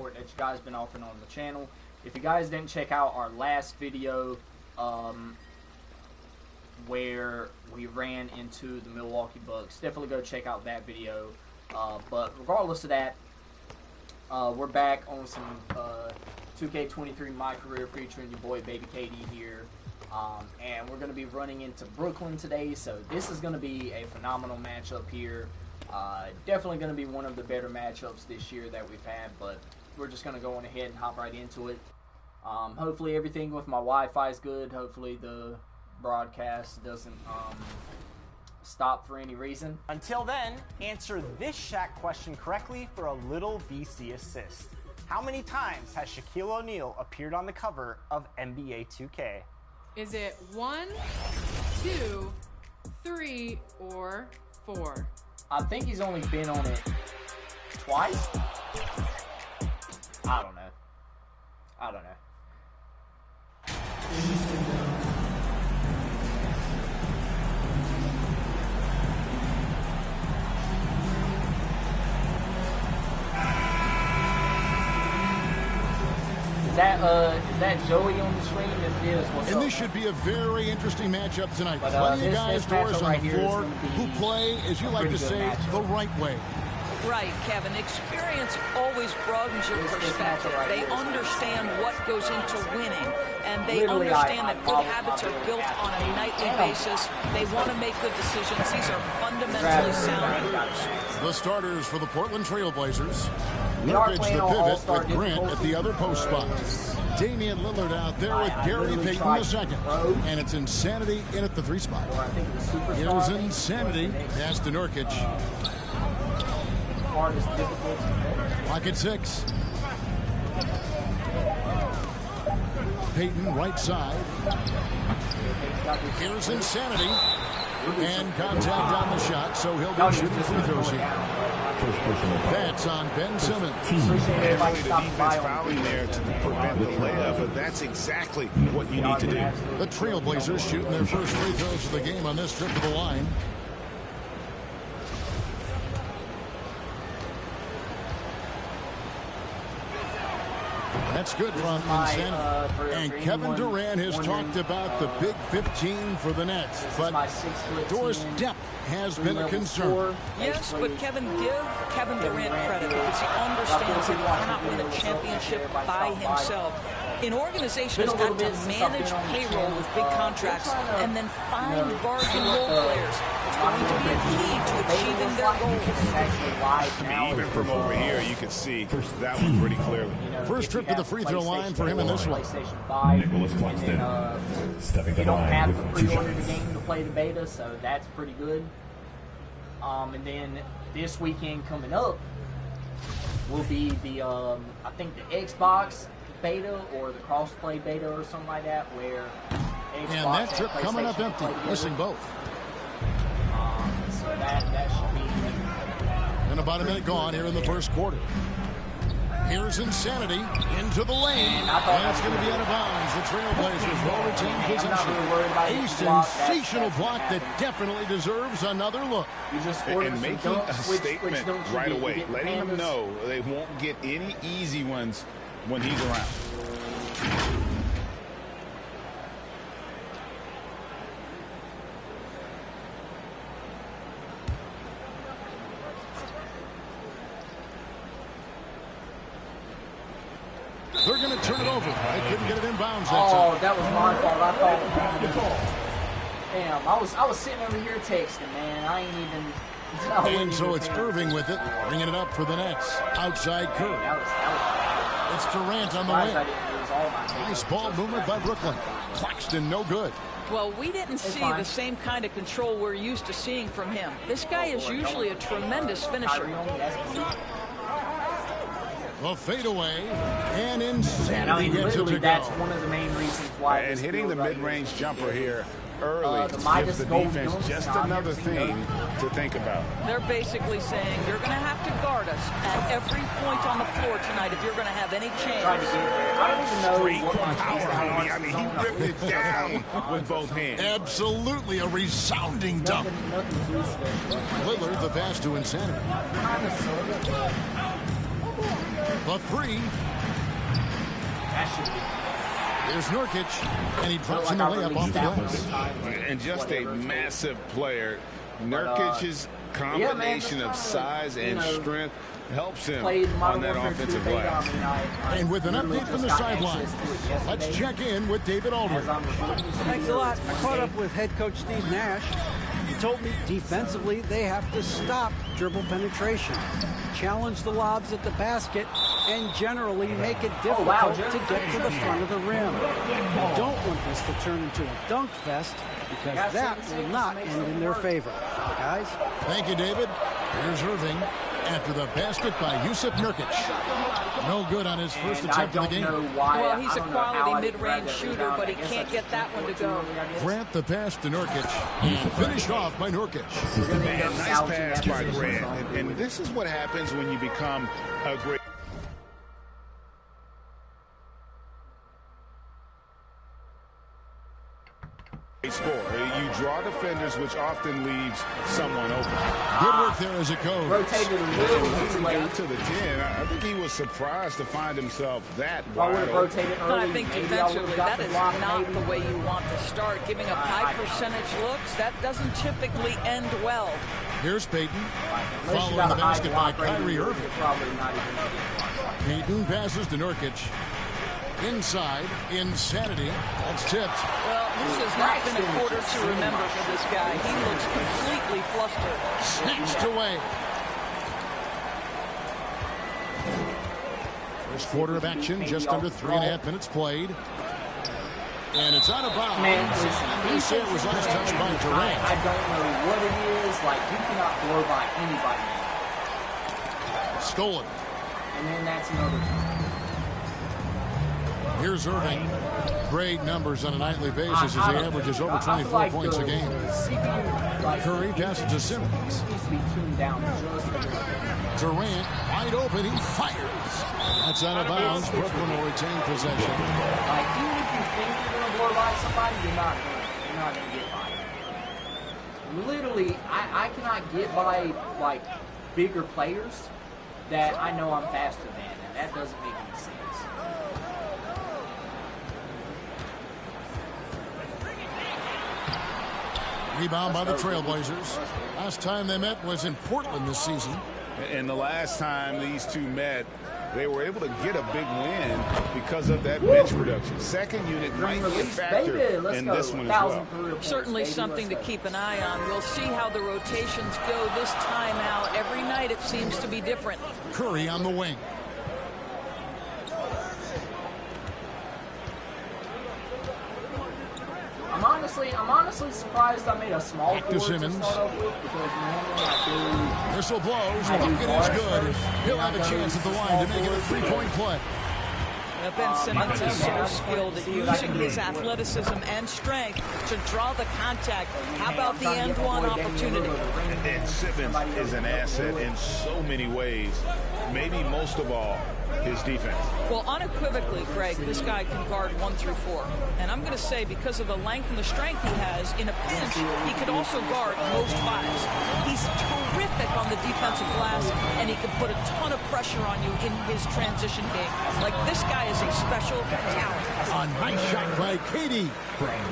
support that you guys been offering on the channel. If you guys didn't check out our last video, where we ran into the Milwaukee Bucks, definitely go check out that video. But regardless of that, we're back on some 2K23 MyCareer featuring your boy Baby KD here. And we're going to be running into Brooklyn today, so this is going to be a phenomenal matchup here. Definitely going to be one of the better matchups this year that we've had, but we're just going to go on ahead and hop right into it. Hopefully everything with my Wi-Fi is good. Hopefully the broadcast doesn't stop for any reason. Until then, answer this Shaq question correctly for a little VC assist. How many times has Shaquille O'Neal appeared on the cover of NBA 2K? Is it 1, 2, 3, or 4? I think he's only been on it twice. I don't know. Is that Joey on the screen? If it is, what's up? This should be a very interesting matchup tonight. But, plenty of guys, doors on right the floor who play, as you like to say, matchup. the right way. Right, Kevin. Experience always broadens your perspective. They understand what goes into winning, and they understand that good habits are built on a nightly basis. They want to make good decisions. These are fundamentally sound rules. The starters for the Portland Trail Blazers. Nurkic the pivot with Grant at the other post spot. Damian Lillard out there with Gary Payton the second. And it's Insanity in at the 3 spot. Here's Insanity. Pass to Nurkic. Lock at 6. Payton right side. Here's Insanity. And contact on the shot, so he'll be shooting free throws here. That's on Ben Simmons. Definitely the defense fouling there to prevent the layup, but that's exactly what you need to do. The Trailblazers shooting their first free throws of the game on this trip to the line. That's good from Insanity. And Kevin Durant has talked about the big 15 for the Nets, but Doris' depth has been a concern. Yes, but Kevin, give Kevin Durant credit because he understands he cannot win a championship by himself. An organization has got to manage payroll with big contracts and then find bargain role players. It's going to be a key to achieving their goals. Even from over here, you can see that one pretty clearly. First trip to the free throw line for him in this one. Nicholas Claxton stepping to the line with 2 shots. You don't have to pre-order the game to play the beta, so that's pretty good. And then this weekend coming up will be the, I think the Xbox beta or the crossplay beta or something like that, where Xbox and that trip coming up empty, missing both. So that should be. And about a minute gone here in the first quarter. Here's Insanity into the lane, and it's going to be out of bounds. The Trailblazers will retain possession. A sensational block that definitely deserves another look. And making a statement right away, letting them know they won't get any easy ones when he's around. They're going to turn it over. They couldn't get it in bounds that time. time. That was my fault. I thought. Damn, I was sitting over here texting, man. I ain't even. And so it's Irving with it, bringing it up for the Nets. Outside Curry. It's Durant on the wing. Nice ball movement by Brooklyn. Claxton, no good. Well, we didn't see the same kind of control we're used to seeing from him. This guy is usually a tremendous finisher. A fadeaway, and Insanity gets it to that's go. one of the main reasons why. And hitting the mid-range jumper here early gives the defense just another thing to think about. They're basically saying you're going to have to guard us at every point on the floor tonight if you're going to have any chance. Straight power, homie. I mean, he ripped it down with both hands. Absolutely a resounding dunk. Lillard the pass to Insanity. The three. That should be. There's Nurkic, and he drops in the layup off the glass. And just a massive player. Nurkic's combination of size and strength helps him on that offensive glass. And with an update from the sideline, let's check in with David Aldridge. Thanks a lot. I caught up with head coach Steve Nash. He told me defensively they have to stop dribble penetration, challenge the lobs at the basket, and generally make it difficult to get to the front of the rim. You don't want this to turn into a dunk fest because that will not end in their favor. Guys? Thank you, David. Here's Irving after the basket by Yusuf Nurkic. No good on his first attempt of the game. Well, he's a quality mid-range shooter, but he can't get that one to go. Grant the pass to Nurkic. Finished off by Nurkic. Man, nice pass by Grant. And this is what happens when you become a great scorer. You draw defenders, which often leaves someone open. Good work there as it goes. Rotated a little too late. Got to the 10. I think he was surprised to find himself that I would have rotated early. I think defensively, that is not the way you want to start. Giving up high percentage looks, that doesn't typically end well. Here's Payton. Following the basket by Kyrie Irving. Payton passes to Nurkic. Inside, insanity. That's tipped. Well, this has not been a quarter to remember for this guy. He looks completely flustered. Snatched away. First quarter of action, just under 3.5 minutes played. And it's out of bounds. Man, listen, They say it was last touched by Durant. I don't know what it is. Like, you cannot blow by anybody. Stolen. And then that's another time. Here's Irving. Great numbers on a nightly basis as he averages over 24 points a game. Curry passes to Simmons. Durant wide open. He fires. That's out of bounds. Brooklyn will retain possession. Like, even if you think you're going to blow by somebody, you're not going to get by them. Literally, I cannot get by, like, bigger players that I know I'm faster than. And that doesn't make any sense. Rebound by the Trailblazers. Last time they met was in Portland this season. And the last time these two met, they were able to get a big win because of that bench production. Second unit might be a factor in this one as well. Certainly something to keep an eye on. We'll see how the rotations go this time out. Every night it seems to be different. Curry on the wing. I'm honestly surprised I made a small Back to Simmons. To start off with because normally I do. Whistle blows. Bucket is good. He'll have a chance at the line to make it a three-point play. Ben Simmons is so skilled at using his athleticism and strength to draw the contact. How about the end one opportunity? And Simmons is an asset in so many ways. Maybe most of all, his defense. Well, unequivocally, Greg, this guy can guard 1 through 4. And I'm going to say because of the length and the strength he has, in a pinch, he could also guard most 5s. He's terrific on the defensive glass, and he can put a ton of pressure on you in his transition game. Like, this guy is a special talent. A nice shot by Katie.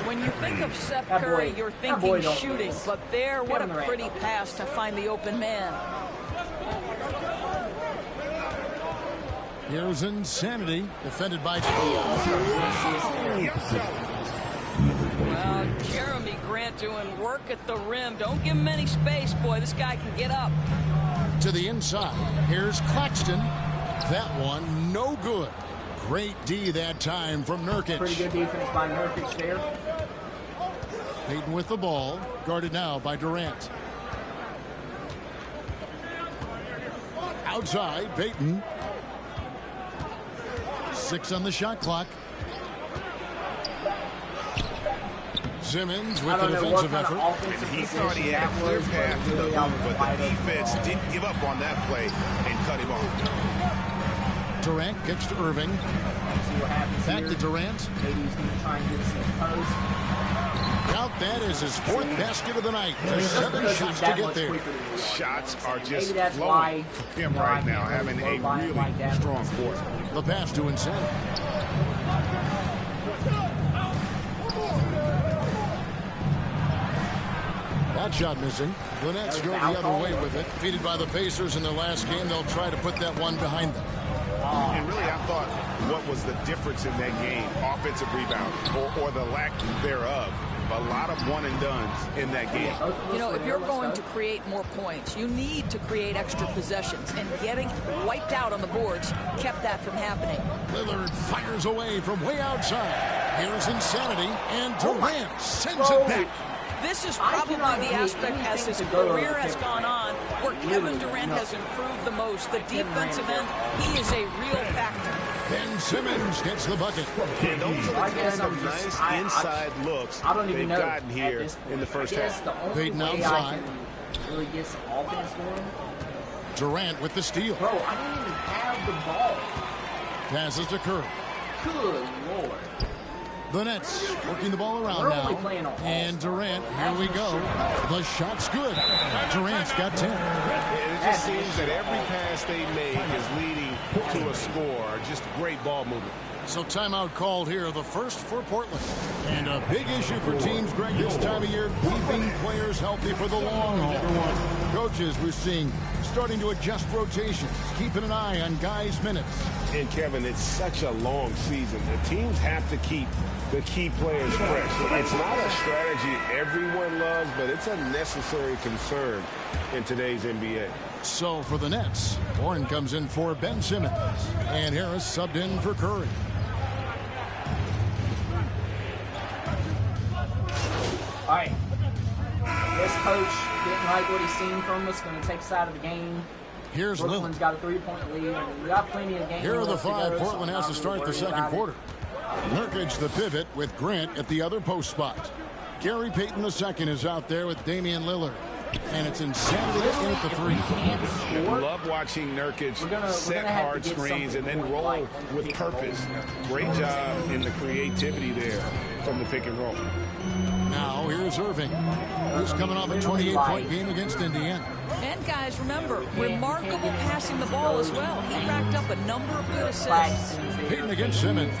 When you think of Seth Curry, you're thinking shooting. But there, what a pretty pass to find the open man. Here's insanity, defended by... Well, Jeremy Grant doing work at the rim. Don't give him any space, boy. This guy can get up. To the inside. Here's Claxton. That one, no good. Great D that time from Nurkic. Pretty good defense by Nurkic there. Payton with the ball. Guarded now by Durant. Outside, Payton. 6 on the shot clock. Simmons with the defensive effort. And he thought he had a clear path to the hoop, but the defense didn't give up on that play and cut him off. Durant, kicks to Irving. See what happens Back here. to Durant. KD's going to try and get us in the post. Count that as his 4th basket of the night. Just 7 shots to get there. Shots are just that's flowing why for him right now, having a really strong quarter. The pass to Insanity. That shot missing. The Nets go the other way with it. Defeated by the Pacers in their last game, they'll try to put that one behind them. And really, I thought what was the difference in that game? Offensive rebound or the lack thereof. A lot of one-and-dones in that game. You know, if you're going to create more points, you need to create extra possessions. And getting wiped out on the boards kept that from happening. Lillard fires away from way outside. Here's Insanity, and Durant sends it back. This is probably the aspect as his career has gone on where Kevin Durant has improved the most. The defensive end, he is a real factor. Ben Simmons gets the bucket. And those are the kind of nice inside looks they've gotten here in the first half. Peyton outside. Really get some offense going. Durant with the steal. Bro, I don't even have the ball. Passes to Curry. Good Lord. The Nets working the ball around now. And Durant, here we go. The shot's good. Durant's got 10. It just seems that every pass they make is leading to a score. Just great ball movement. So timeout called here, the first for Portland. And a big issue for teams, Greg, this time of year, keeping players healthy for the long haul. Coaches, we're seeing, starting to adjust rotations, keeping an eye on guys' minutes. And, Kevin, it's such a long season. The teams have to keep the key players fresh. It's not a strategy everyone loves, but it's a necessary concern in today's NBA. So for the Nets, Warren comes in for Ben Simmons. And Harris subbed in for Curry. All right. This coach didn't like what he's seen from us. Going to take us out of the game. Here's Brooklyn's got a 3-point lead. And we got plenty of games. Here are the 5 Portland has to start the second quarter. Nurkic the pivot with Grant at the other post spot. Gary Payton II is out there with Damian Lillard. And it's Insanity in at the 3. Love watching Nurkic set hard screens and then roll with purpose. Great job in the creativity there from the pick and roll. Now here's Irving, who's coming off a 28-point game against Indiana. And guys, remember, remarkable passing the ball as well. He racked up a number of good assists. Payton against Simmons.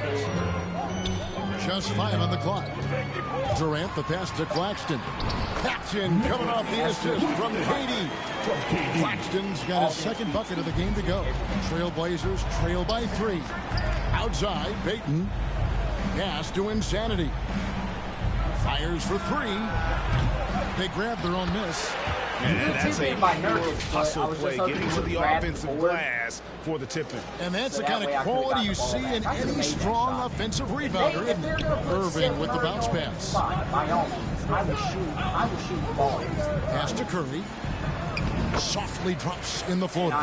Just 5 on the clock. Durant, the pass to Claxton. Claxton coming off the assist from Katie. Claxton's got his second bucket of the game to go. Trailblazers trail by 3. Outside, Payton. Pass to Insanity. Fires for 3. They grab their own miss. And that's a hustle play, getting to the offensive glass for the tip-in. And that's the kind of quality you see in any strong offensive rebounder, isn't it? Irving with the bounce pass. By all means, I will shoot the ball. Pass to Curry. Softly drops in the floater.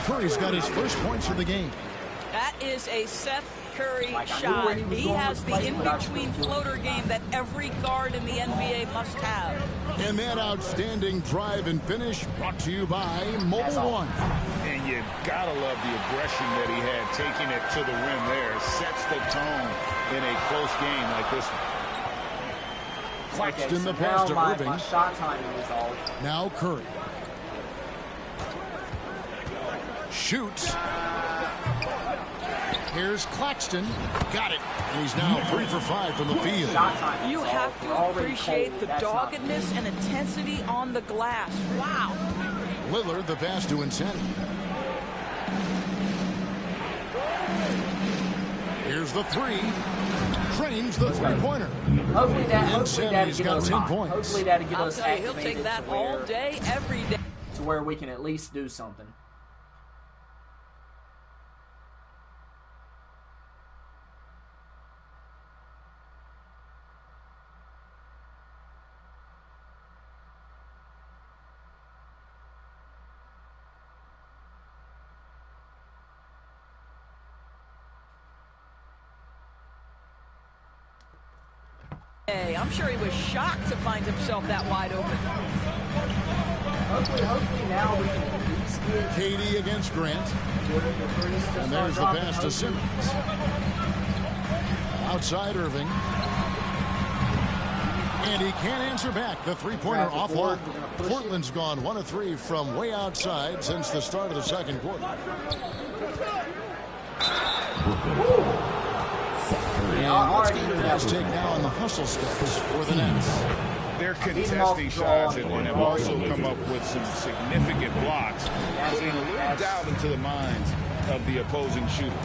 Curry's got his first points of the game. That is a Seth Curry shot. He has the in-between floater game that every guard in the NBA must have. And that outstanding drive and finish brought to you by Mobile One. And you gotta love the aggression that he had, taking it to the rim there. Sets the tone in a close game like this one. Claxton the pass to Irving. My shot timing is all. Now Curry. Shoots. Here's Claxton. Got it. And he's now 3 for 5 from the field. You have to appreciate the doggedness and intensity on the glass. Wow. Lillard, the pass to Insanity. Here's the 3. Trains the 3-pointer. Hopefully that'll got 10 points. Hopefully that'll get us activated. He'll take that all day, every day. To where we can at least do something. I'm sure he was shocked to find himself that wide open. Hopefully now we can at least Katie against Grant. And there's the pass to Simmons. Outside Irving. And he can't answer back. The three-pointer offline. Portland's gone 1 of 3 from way outside since the start of the second quarter. And let's get into this take now on the hustle steps for the Nets. They're contesting shots and have also come up with some significant blocks, putting a little doubt into the minds of the opposing shooter.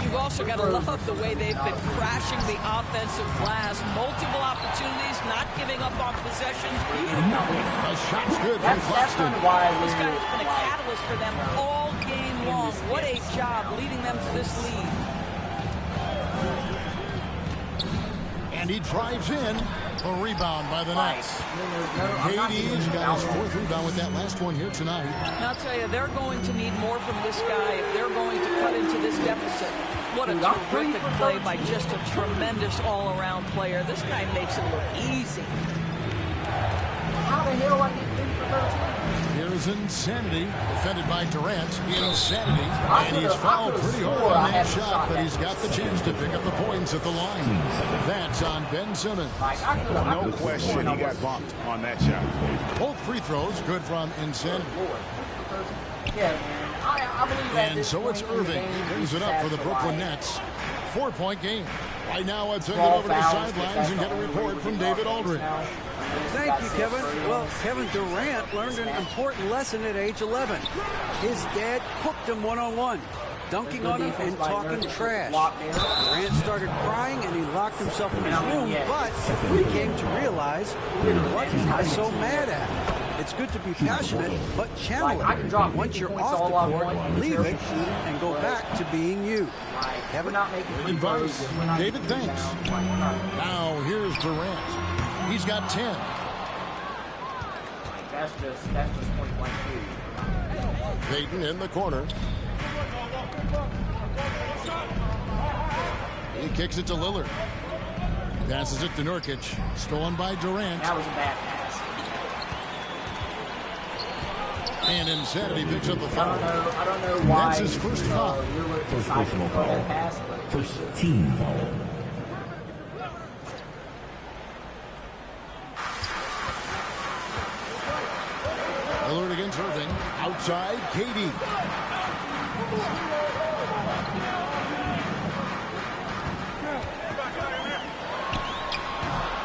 You've also got to love the way they've been crashing the offensive glass. Multiple opportunities, not giving up on possessions. A shot's good from Claxton. This guy has been a catalyst for them all game long. What a job leading them to this lead. And he drives in. A rebound by the Nets. KD's got his 4th rebound with that last one here tonight. And I'll tell you, they're going to need more from this guy if they're going to cut into this deficit. What a terrific play by just a tremendous all-around player. This guy makes it look easy. How the hell I get 3 for 13? Here's Insanity, defended by Durant. Insanity, and he's fouled pretty hard on that shot, but he's got the chance to pick up the points at the line. That's on Ben Simmons. No question he got bumped on that shot. Both free throws good from Insanity. Yeah, I believe that. And so it's Irving. Brings it up for the Brooklyn Nets. 4-point game. Right now, I'd send it over to the sidelines and get a report from David Aldridge. Thank you, Kevin. Well, Kevin Durant learned an important lesson at age 11. His dad cooked him one-on-one, dunking on him and talking trash. Durant started crying and he locked himself in his room, but he came to realize what he was so mad at. It's good to be passionate, but channel it. Once you're off the court, leave it and go back to being you. Kevin, not making advice. David, thanks. Now here's Durant. He's got 10. That's just point blank. Payton in the corner. He kicks it to Lillard. Passes it to Nurkic. Stolen by Durant. That was a bad pass. And Insanity picks up the foul. I don't know why. That's his first foul. First team foul. Lillard against Irving. Outside, KD.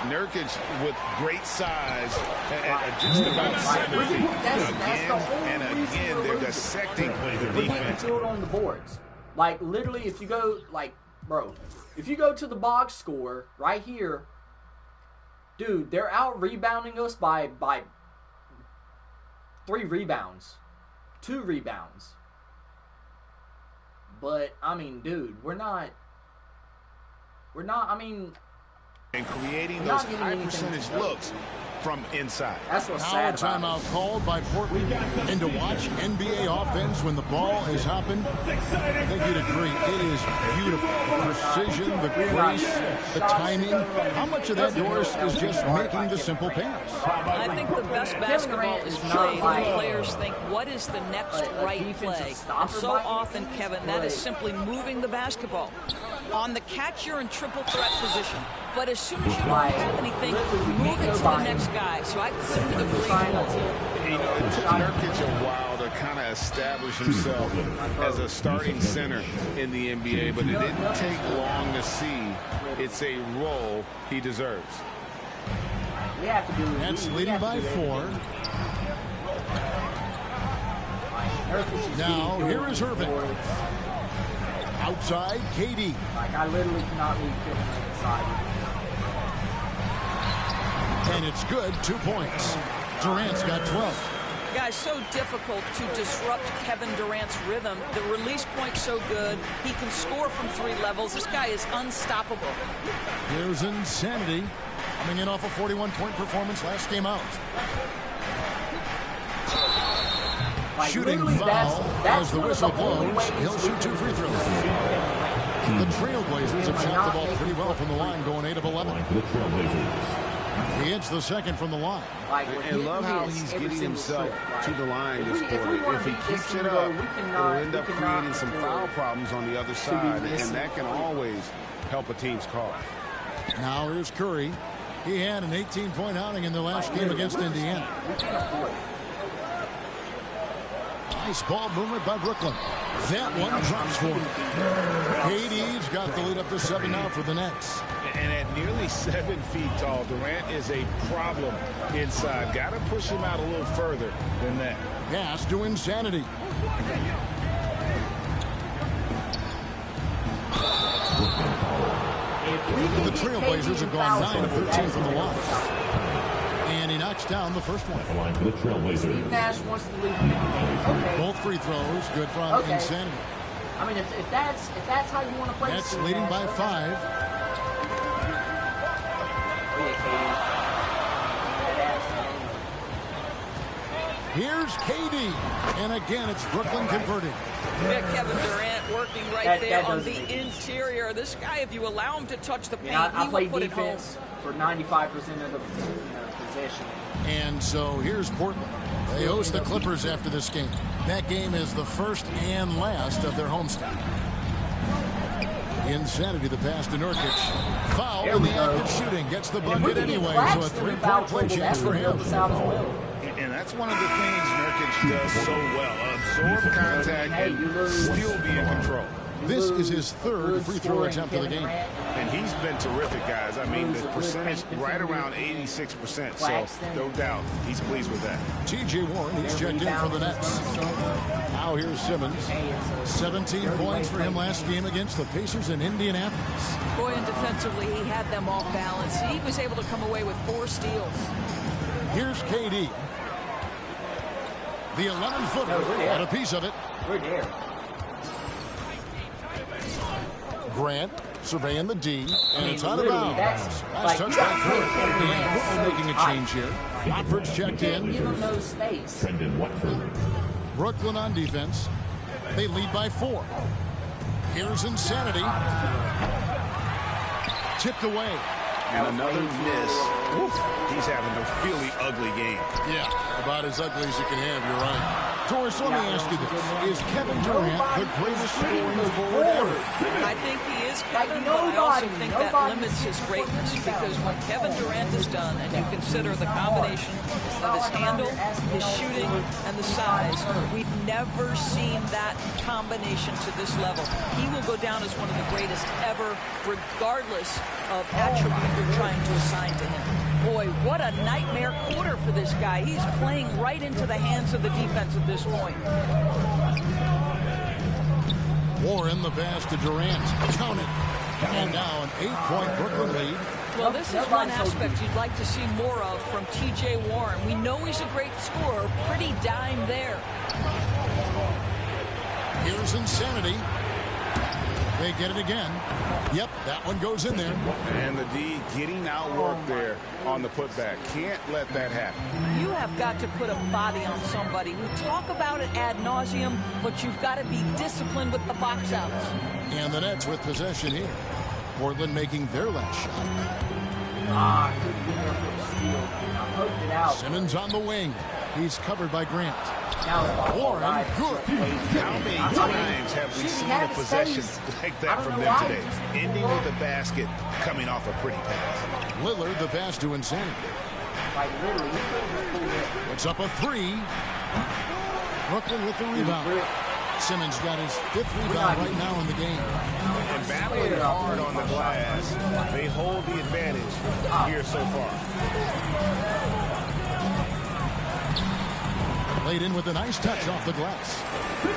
Nurkic with great size at just about 7 feet. Again and again, they're dissecting the defense. On the boards. Like, literally, if you go, like, bro, if you go to the box score right here, dude, they're out rebounding us by 3 rebounds, 2 rebounds. But I mean, dude, we're not. I mean. And creating those high percentage looks from inside. That's what's sad. Now a timeout called by Portland. And to watch NBA offense when the ball is hopping, I think you'd agree, it is beautiful. The precision, the grace, the timing. How much of that, Doris, is just making the simple pass? I think the best basketball is played when players think, what is the next right play? And so often, Kevin, that is simply moving the basketball. On the catch, you're in triple threat position. But as soon as you don't have anything, move it to the next guy. So I couldn't agree more. It took Nurkic a while to kind of establish himself as a starting center in the NBA, but it didn't take long to see it's a role he deserves. That's leading by 4. Now, here is Irving. Outside, KD. Like, I literally cannot leave Kevin inside. And it's good, 2 points. Durant's got 12. Guys, so difficult to disrupt Kevin Durant's rhythm. The release point's so good. He can score from 3 levels. This guy is unstoppable. Here's Insanity, coming in off a 41-point performance last game out. Like, shooting foul as the whistle blows. He'll shoot 2 free throws. The Trailblazers have shot the ball pretty well from the line, going 8 of 11. He hits the second from the line. And love how he's getting himself to the line this quarter. If he keeps it up, it'll end up creating some foul problems on the other side, and that can always help a team's cause. Now here's Curry. He had an 18-point outing in the last game against Indiana. Nice ball movement by Brooklyn. That one drops for him. KD's got the lead up to 7 now for the Nets. And at nearly 7 feet tall, Durant is a problem inside. Got to push him out a little further than that. Pass to Insanity. The Trailblazers have gone 9 of 13 from the line. And he knocks down the first one. Line for the Trailblazers. Nash wants to leave. Okay. Both free throws good from Insanity. I mean, if that's how you want to play. That's leading by 5. Here's KD, and again it's Brooklyn converting. Kevin Durant working right there on the interior. This guy, if you allow him to touch the paint, he will put it home. For 95% of the possession. And so here's Portland. They host the Clippers after this game. That game is the first and last of their homestand. Insanity, the pass to Nurkic. Foul in the act of shooting. Gets the bucket anyway, so a 3-point play chance for him. And that's one of the things Nurkic does so well. Absorb contact and still be in control. This is his 3rd free throw attempt of the game. And he's been terrific, guys. I mean, the percentage right around 86%. So, no doubt, he's pleased with that. T.J. Warren, he's checked in for the Nets. Now here's Simmons. 17 points for him last game against the Pacers in Indianapolis. Boy, and defensively, he had them off balance. He was able to come away with 4 steals. Here's KD. The 11-footer had a piece of it. Grant surveying the D, and it's out of bounds. Nice touch by Curry. And making a change here. Watford's checked in. Brendan Watford. Brooklyn on defense. They lead by 4. Here's Insanity. Tipped away. And another miss. Oof. He's having a really ugly game. Yeah, about as ugly as you can have, you're right. Torres, let me ask you this. Is Kevin Durant the greatest scoring forward ever? I think he is, Kevin, but I also think that limits his greatness, because what Kevin Durant has done, and you consider the combination of his handle, his shooting, and the size, we've never seen that combination to this level. He will go down as one of the greatest ever, regardless of attribute you're trying to assign to him. Boy, what a nightmare quarter for this guy. He's playing right into the hands of the defense at this point. Warren, the pass to Durant. Count it. And now an 8-point Brooklyn lead. Well, this is one aspect you'd like to see more of from T.J. Warren. We know he's a great scorer. Pretty dime there. Here's Insanity. They get it again. Yep, that one goes in there. And the D getting outworked there on the putback. Can't let that happen. You have got to put a body on somebody. We talk about it ad nauseum, but you've got to be disciplined with the box outs. And the Nets with possession here. Portland making their last shot. Simmons on the wing. He's covered by Grant. Warren, good. How many times have we seen a possession like that from them today? Ending with a basket, coming off a pretty pass. Lillard, the pass to Insanity. Puts up a 3. Brooklyn with the rebound. Simmons got his 5th rebound right now in the game. And battling hard on the glass, they hold the advantage here so far. Laid in with a nice touch off the glass.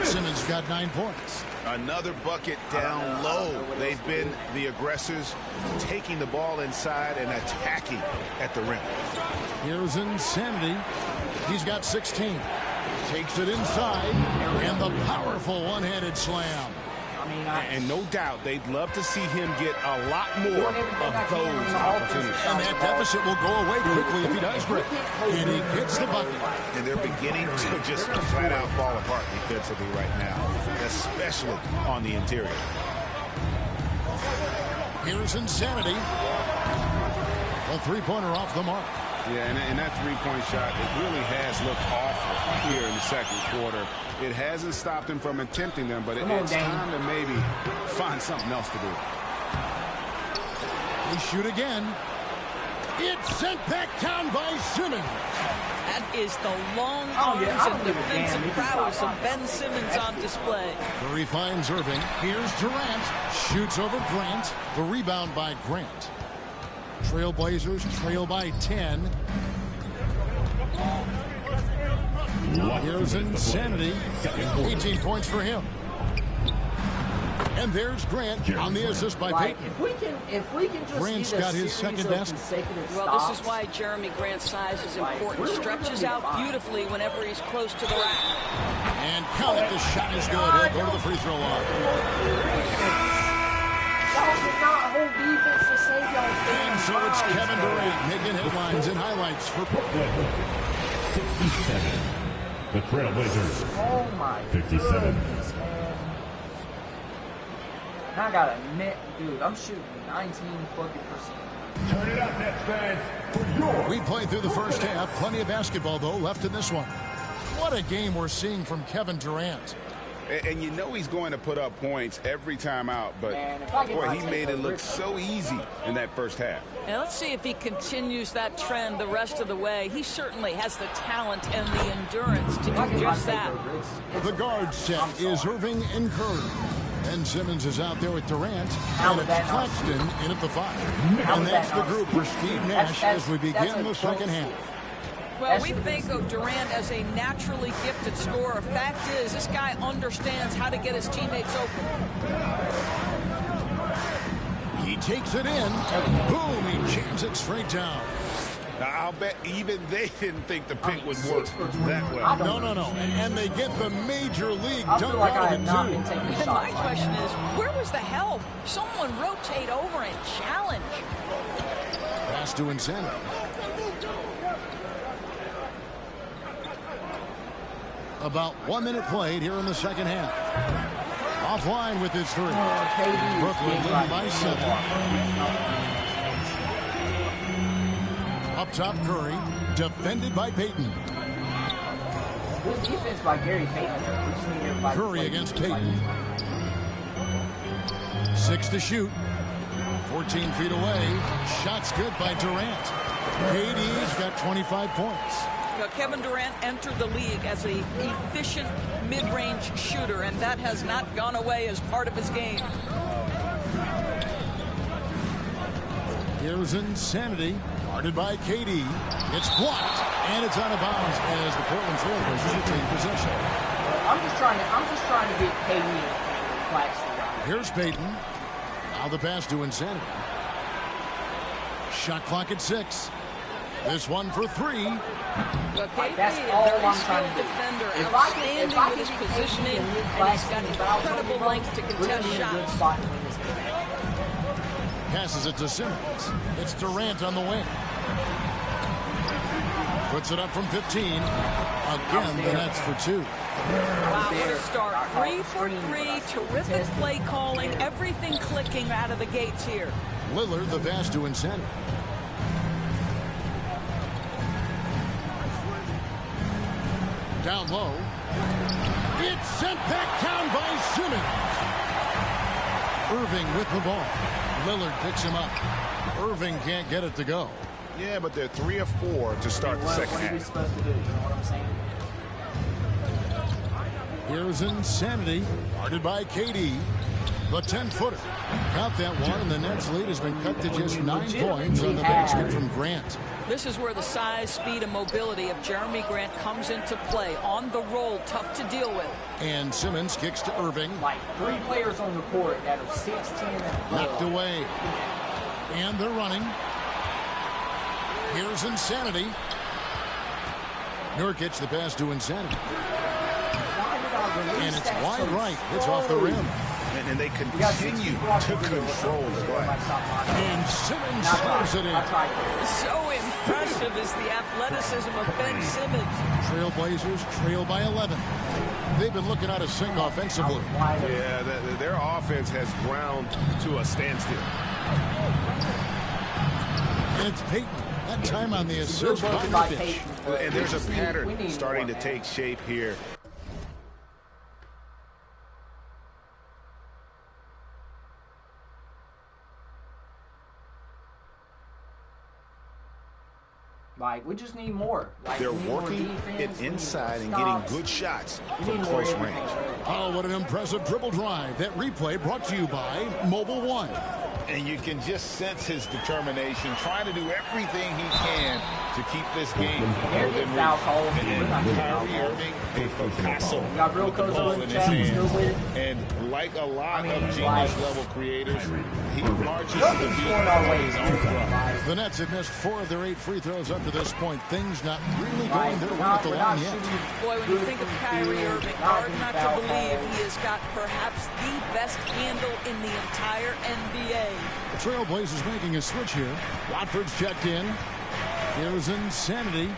Simmons got 9 points. Another bucket down low. They've been the aggressors, taking the ball inside and attacking at the rim. Here's Insanity. He's got 16. Takes it inside, and the powerful one-handed slam. And no doubt they'd love to see him get a lot more of those opportunities. And that deficit will go away quickly if he does, Greg. And he hits the bucket. And they're beginning to just flat out fall apart defensively right now, especially on the interior. Here's Insanity. A three-pointer off the mark. Yeah, and that three-point shot, it really has looked awful here in the second quarter. It hasn't stopped him from attempting them, but it's time to maybe find something else to do. They shoot again. It's sent back down by Simmons. That is the long arms and defensive prowess of Ben Simmons on display. Curry finds Irving. Here's Durant. Shoots over Grant. The rebound by Grant. Trailblazers trail by 10. Here's Insanity. 18 points for him. And there's Grant on the assist by Payton. If we can just Grant's got his second basket. Well, this is why Jeremy Grant's size is important. Stretches out beautifully whenever he's close to the rack. And count it. The shot is good. He'll go to the free throw line. And so it's Kevin Durant making headlines and highlights for 67. The Trailblazers. Oh my 57. I got a net, dude. I'm shooting 19%. Turn it up, Nets fans, for your. We played through the first half. Plenty of basketball, though, left in this one. What a game we're seeing from Kevin Durant. And you know he's going to put up points every time out, but boy, he made it look so easy in that first half. And let's see if he continues that trend the rest of the way. He certainly has the talent and the endurance to do just that. The guard set is Irving and Curry. Ben Simmons is out there with Durant, and it's Claxton in at the 5. And that's the group for Steve Nash as we begin the second half. Well, we think of Durant as a naturally gifted scorer. Fact is, this guy understands how to get his teammates open. He takes it in. Boom, he jams it straight down. Now, I'll bet even they didn't think the pick would work that well. No. And they get the major league dunk out of it, too. And my question is, where was the help? Someone rotate over and challenge. Pass to Insanity. About 1 minute played here in the second half. Offline with his 3. Brooklyn leading by 7. Up top, Curry, defended by Payton. Good defense by Gary Payton. Curry against Payton. 6 to shoot. 14 feet away. Shots good by Durant. KD's got 25 points. Now, Kevin Durant entered the league as an efficient mid-range shooter, and that has not gone away as part of his game. Here's Insanity, guarded by KD. It's blocked, and it's out of bounds as the Portland Trailblazers retain possession. I'm just trying to get KD and Claxton. Here's Payton. Now the pass to Insanity. Shot clock at 6. This one for 3. Well, KD, a very skilled defender, outstanding with his positioning, and he's got incredible length to contest shots. Passes it to Simmons. It's Durant on the wing. Puts it up from 15. Again, the Nets for 2. Wow, what a start. 3 for 3. Terrific play calling. Everything clicking out of the gates here. Lillard, the pass to Insanity. Down low. It's sent back down by Simmons. Irving with the ball. Lillard picks him up. Irving can't get it to go. Yeah, but they're 3 of 4 to start the second half. What are we supposed to do? You know what I'm saying? Here's Insanity, guarded by KD. The 10-footer. Count that one, and the Nets' lead has been cut to just 9 points on the basket from Grant. This is where the size, speed, and mobility of Jeremy Grant comes into play. On the roll, tough to deal with. And Simmons kicks to Irving. Like 3 players on the court that are 6'10". Knocked away. And they're running. Here's Insanity. Nurkic, the pass to Insanity. And it's wide right. It's off the rim. And they continue to control the glass. And Simmons scores it in. So impressive is the athleticism of Ben Simmons. Trailblazers trail by 11. They've been looking out of sync offensively. Yeah, their offense has ground to a standstill. And it's Payton. That time on the assist by Nurkic. And there's a pattern starting to take shape here. Like, we just need more. Like, they're working it inside and getting good shots from close range. Oh, what an impressive dribble drive. That replay brought to you by Mobile One. And you can just sense his determination, trying to do everything he can to keep this game within reach. And Kyrie Irving, a Picasso with the ball in his hands. And like a lot of genius-level creators, he marches to the beat on his own drum. The Nets have missed 4 of their 8 free throws up to this point. Things not really going their way at the line yet. Boy, when you think of Kyrie Irving, hard not to believe he has got perhaps the best handle in the entire NBA. The Trailblazers making a switch here. Watford's checked in. Here's Insanity.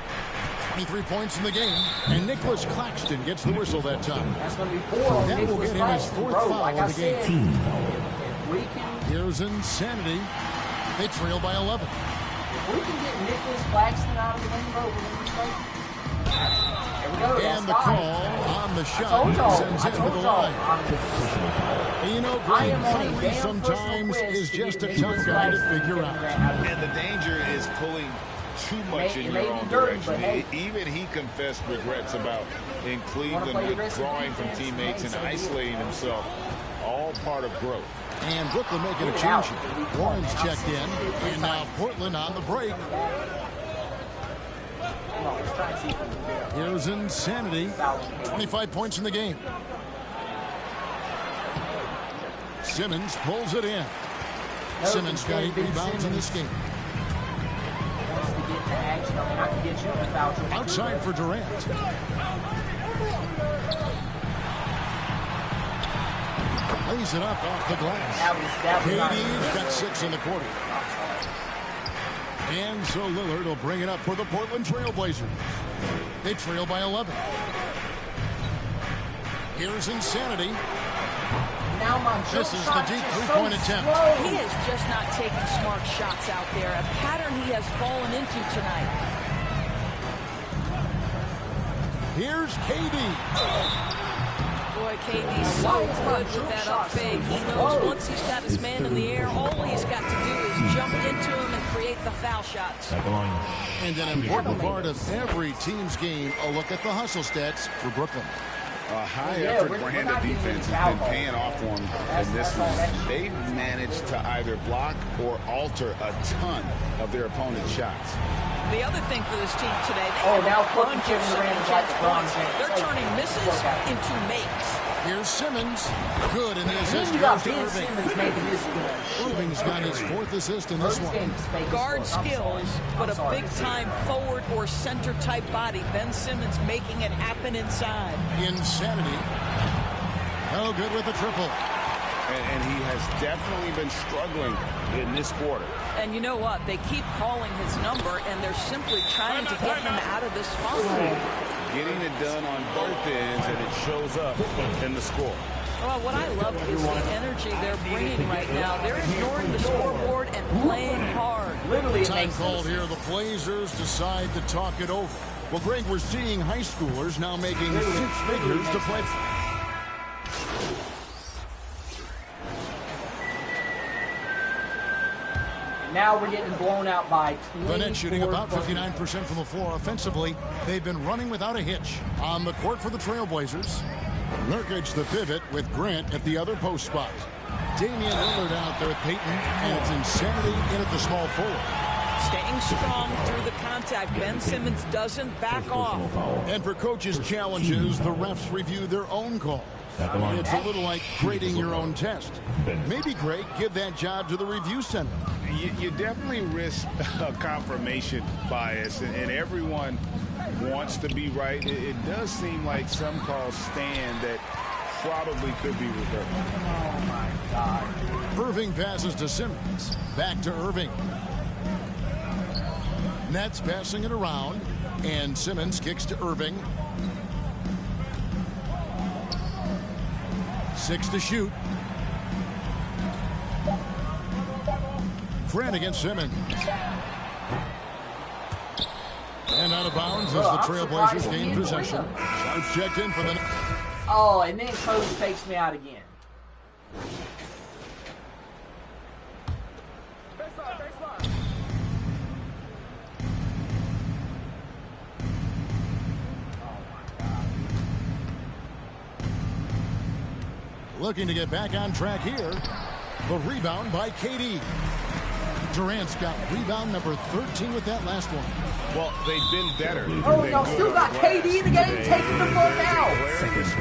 23 points in the game. And Nicholas Claxton gets the whistle that time. That's going to be 4. That will get him his 4th foul of the game. If Here's Insanity. They trail by 11. we can get Nicholas Claxton out of the game, bro, we're going to be straight. There we go. And the call on the shot sends him to the line. You know, Greg, Kyrie sometimes is just a tough guy to figure out. And the danger is pulling too much in your own direction. Even he confessed regrets about in Cleveland withdrawing from teammates and isolating himself. All part of growth. And Brooklyn making a change here. Warren's checked in. And now Portland on the break. Here's Insanity. 25 points in the game. Simmons pulls it in. Simmons got 8 rebounds in this game. Outside for Durant. Lays it up off the glass. KD's got 6 in the quarter. And so Lillard will bring it up for the Portland Trailblazers. They trail by 11. Here's Insanity. This is the deep three-point attempt. He is just not taking smart shots out there. A pattern he has fallen into tonight. Here's KD. Boy, KD's so good with that up fake. He knows once he's got his man in the air, all he's got to do is jump into him and create the foul shots. And an important part of every team's game, a look at the hustle stats for Brooklyn. A high-effort brand of defense has been paying off for them in this one. They've managed to either block or alter a ton of their opponent's shots. The other thing for this team today, they have a bunch of second-chance points. They're turning misses into makes. Here's Simmons. Good in the assist goes to Irving. Irving's got his 4th assist in this one. Guard skills, but a big-time forward or center-type body. Ben Simmons making it happen inside. Insanity. No good with the triple. And he has definitely been struggling in this quarter. And you know what? They keep calling his number, and they're simply trying to get him out of this funk. Getting it done on both ends, and it shows up in the score. Well, what I love is the energy they're bringing right now. They're ignoring the scoreboard and playing hard. Time called here. The Blazers decide to talk it over. Well, Greg, we're seeing high schoolers now making 6 figures to play. Now we're getting blown out by 24. The Nets shooting about 59% from the floor offensively. They've been running without a hitch. On the court for the Trailblazers, Nurkic the pivot with Grant at the other post spot. Damian Lillard out there with Payton, and it's Insanity in at the small forward. Staying strong through the contact. Ben Simmons doesn't back off. And for coaches' challenges, the refs review their own call. It's a little like grading your own test. Maybe, Greg, give that job to the review center. You definitely risk a confirmation bias, and everyone wants to be right. It does seem like some calls stand that probably could be reversed. Oh, my God. Irving passes to Simmons. Back to Irving. Nets passing it around, and Simmons kicks to Irving. 6 to shoot. Grant against Simmons. And out of bounds as the Trailblazers gain possession. Sharps checked in for the... Oh, and then Coach takes me out again. Looking to get back on track here. The rebound by KD. Durant's got rebound number 13 with that last one. Well, they've been better. Oh, y'all still got KD in the game? Take the fuck out.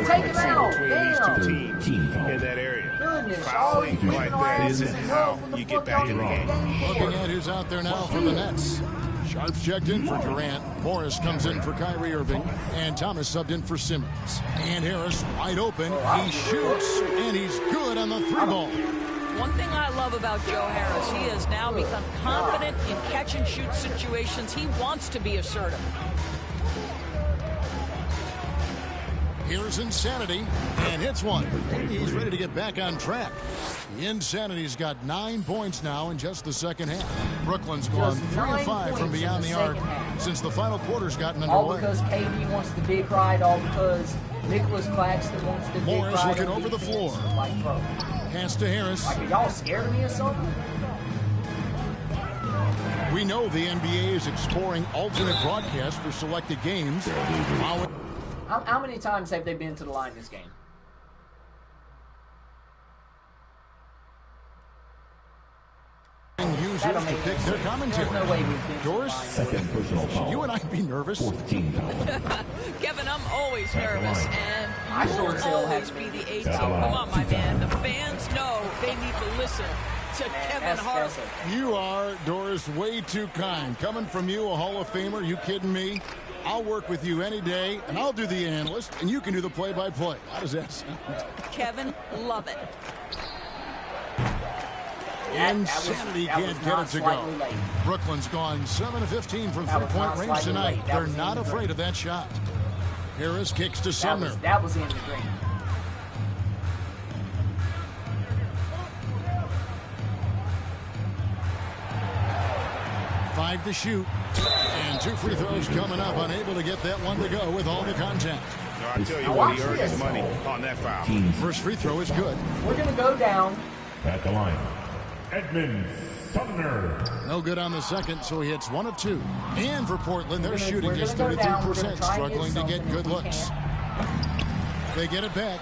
Take him out. Damn. These two teams in that area. Goodness, Fouling like that isn't how you get back in the game. Looking at who's out there now for the Nets. Sharps checked in for Durant. Morris comes in for Kyrie Irving. And Thomas subbed in for Simmons. And Harris wide open. He shoots, and he's good on the three ball. One thing I love about Joe Harris, he has now become confident in catch-and-shoot situations. He wants to be assertive. Here's Insanity, and hits one. He's ready to get back on track. Insanity's got 9 points now in just the second half. Brooklyn's gone 3 of 5 from beyond the arc since the final quarter's gotten underway. All because KD wants the big ride, all because Nicholas Claxton wants the big ride. Morris looking over the floor. Like, bro. Pass to Harris. Like, are y'all scared of me or something? We know the NBA is exploring alternate broadcasts for selected games. How many times have they been to the line this game? Users to pick their commentary. There's no way we've been Doris, Second personal foul. you and I be nervous? 14 foul. Kevin, I'm always nervous, and I you sure will as hell always have be been. the A-team. Come on, my man. The fans know they need to listen to Kevin Hart. You are, Doris, way too kind. Coming from you, a Hall of Famer, you kidding me? I'll work with you any day, and I'll do the analyst, and you can do the play-by-play. How does that sound? Kevin, love it. Insanity can't get it to go. Brooklyn's gone 7 of 15 from three-point range tonight. They're not afraid of that shot. Harris kicks to Sumner. That was in the green. Five to shoot. And 2 free throws coming up. Unable to get that one to go with all the contact. No, I tell you what, he earned his money on that foul. First free throw is good. We're going to go down. At the line, Edmund Sumner. No good on the second, so he hits 1 of 2. And for Portland, they're shooting just 33%, struggling to get good looks. They get it back,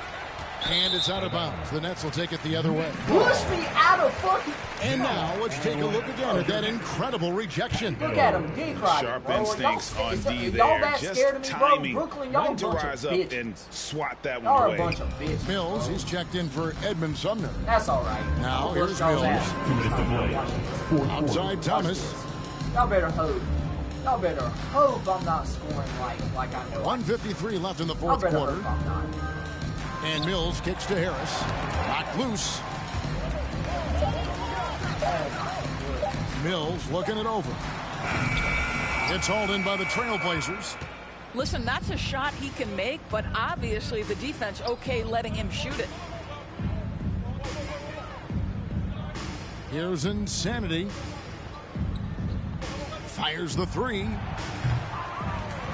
and it's out of bounds. The Nets will take it the other way. Push me out of fucking... And now let's take a look again at that incredible rejection. Look at him, dick riding, Sharp bro. instincts on D Y'all there. that Just scared of me, timing bro. Brooklyn, y'all when to a bunch rise of up bitches. and swat that Y'all one are a away. bunch of bitches. Mills, he's checked in for Edmund Sumner. That's all right. Now here's Y'all's Mills. ass. Outside Thomas. Y'all better hope. Y'all better hope I'm not scoring like I know. 1:53 left in the Y'all fourth better quarter. hope I'm not. And Mills kicks to Harris. Knocked loose. Mills looking it over. It's hauled in by the Trailblazers. Listen, that's a shot he can make, but obviously the defense okay letting him shoot it. Here's Insanity. Fires the 3.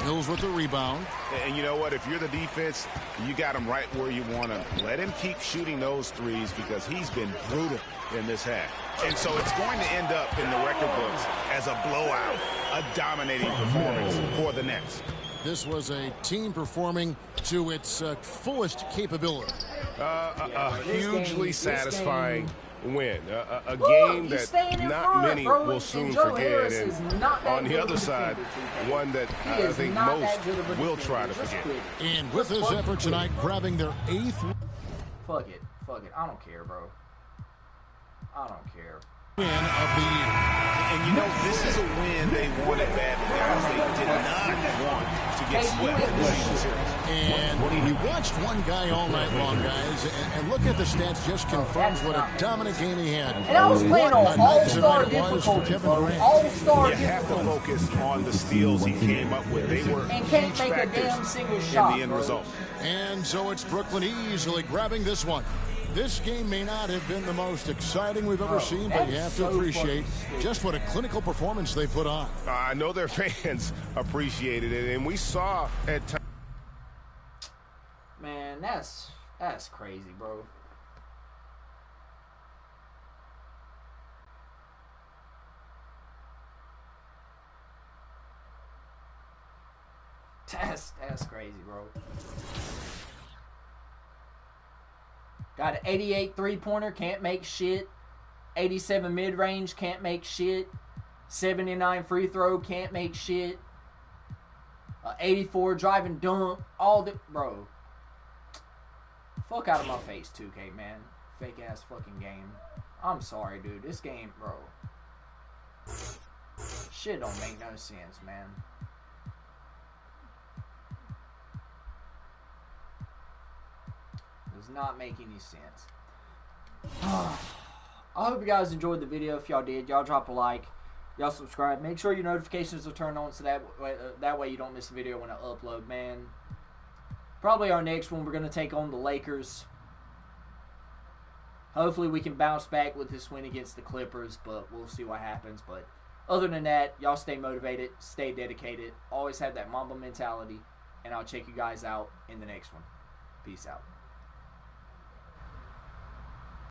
Mills with the rebound. And you know what? If you're the defense, you got him right where you want him. Let him keep shooting those threes because he's been brutal in this half. And so it's going to end up in the record books as a blowout, a dominating performance for the Nets. This was a team performing to its fullest capability. A hugely satisfying win. A game that not many will soon forget. And on the other side, one that I think most will try to forget. And with this effort tonight, grabbing their 8th Fuck it. Fuck it. I don't care, bro. I don't care. win of the year. And you know, this is a win they wanted badly, guys. They did not want to get swept in the season series. And we watched one guy all night long, guys, and look at the stats, just confirms what a dominant game he had. And I was playing on all-star difficulty, bro. All-star You have to focus on the steals he came up with. They were and can't huge make a factors damn single shot, in the end bro. result. And so it's Brooklyn easily grabbing this one. This game may not have been the most exciting we've ever seen, but you have to appreciate just what a clinical performance they put on. I know their fans appreciated it, and we saw at times. Man, that's crazy, bro. That's crazy, bro. Got an 88 three-pointer, can't make shit. 87 mid-range, can't make shit. 79 free throw, can't make shit. 84 driving dunk, all the... Bro. Fuck out of my face, 2K, man. Fake-ass fucking game. I'm sorry, dude. This game, bro. Shit don't make no sense, man. Does not make any sense. I hope you guys enjoyed the video. If y'all did, y'all drop a like. Y'all subscribe. Make sure your notifications are turned on so that way you don't miss a video when I upload, man. Probably our next one, we're going to take on the Lakers. Hopefully we can bounce back with this win against the Clippers, but we'll see what happens. But other than that, y'all stay motivated, stay dedicated, always have that Mamba mentality, and I'll check you guys out in the next one. Peace out.